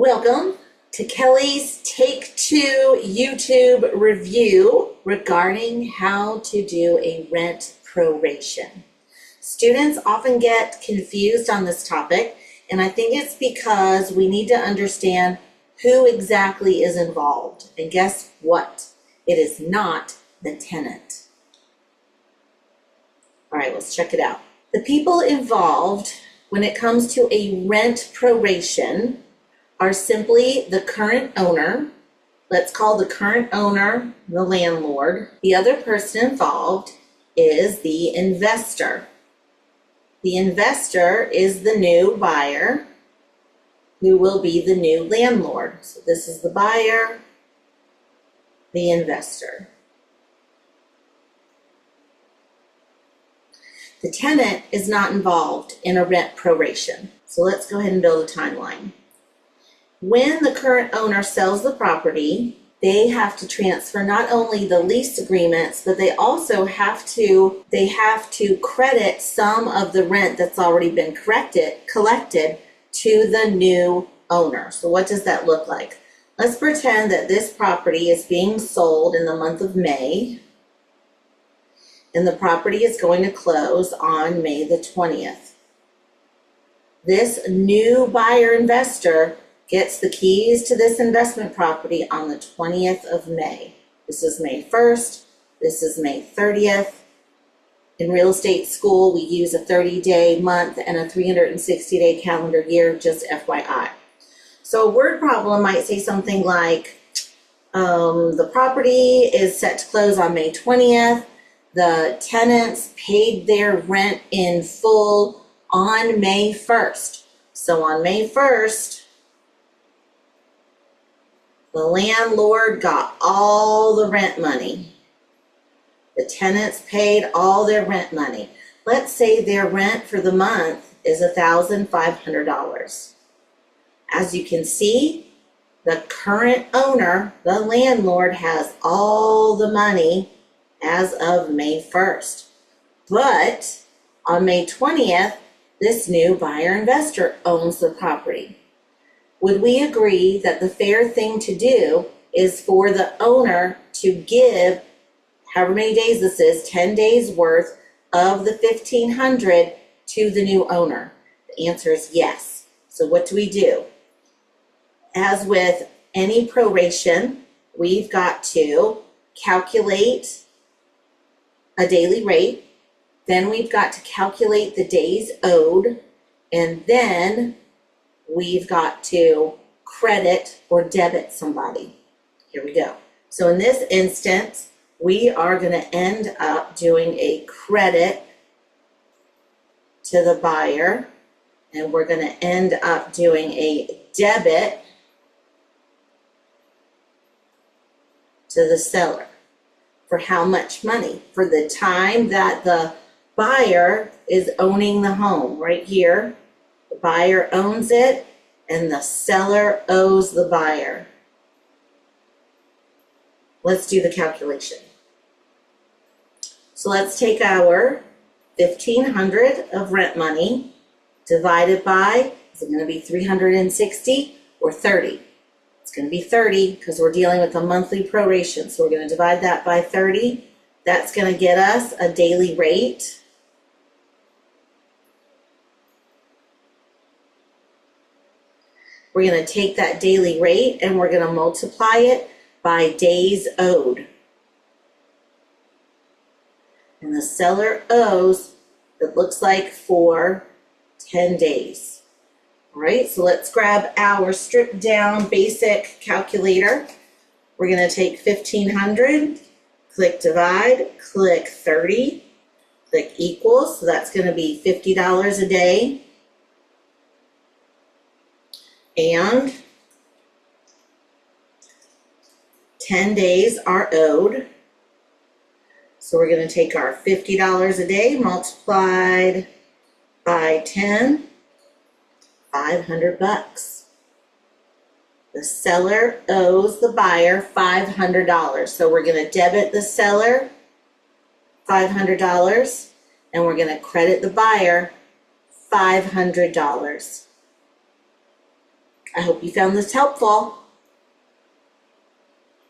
Welcome to Kelly's Take Two YouTube review regarding how to do a rent proration. Students often get confused on this topic, and I think it's because we need to understand who exactly is involved. And guess what? It is not the tenant. All right, let's check it out. The people involved when it comes to a rent proration are simply the current owner. Let's call the current owner the landlord. The other person involved is the investor. The investor is the new buyer who will be the new landlord. So this is the buyer, the investor. The tenant is not involved in a rent proration. So let's go ahead and build a timeline. When the current owner sells the property, they have to transfer not only the lease agreements, but they also have to credit some of the rent that's already been collected to the new owner. So what does that look like? Let's pretend that this property is being sold in the month of May, and the property is going to close on May the 20th. This new buyer investor gets the keys to this investment property on the 20th of May. This is May 1st, this is May 30th. In real estate school, we use a 30-day month and a 360-day calendar year, just FYI. So a word problem might say something like, the property is set to close on May 20th. The tenants paid their rent in full on May 1st. So on May 1st, the landlord got all the rent money. The tenants paid all their rent money. Let's say their rent for the month is $1,500. As you can see, the current owner, the landlord, has all the money as of May 1st. But on May 20th, this new buyer investor owns the property. Would we agree that the fair thing to do is for the owner to give, however many days this is, 10 days worth of the $1,500 to the new owner? The answer is yes. So what do we do? As with any proration, we've got to calculate a daily rate, then we've got to calculate the days owed, and then we've got to credit or debit somebody. Here we go. So in this instance, we are going to end up doing a credit to the buyer, and we're going to end up doing a debit to the seller. For how much money? For the time that the buyer is owning the home. Right here, the buyer owns it and the seller owes the buyer. Let's do the calculation. So let's take our $1,500 of rent money divided by, is it going to be 360 or 30? It's going to be 30 because we're dealing with a monthly proration. So we're going to divide that by 30. That's going to get us a daily rate. We're going to take that daily rate and we're going to multiply it by days owed. And the seller owes, it looks like, for 10 days. All right, so let's grab our stripped down basic calculator. We're going to take 1,500, click divide, click 30, click equals. So that's going to be $50 a day. And 10 days are owed. So we're going to take our $50 a day multiplied by 10, $500. The seller owes the buyer $500. So we're going to debit the seller $500 and we're going to credit the buyer $500. I hope you found this helpful.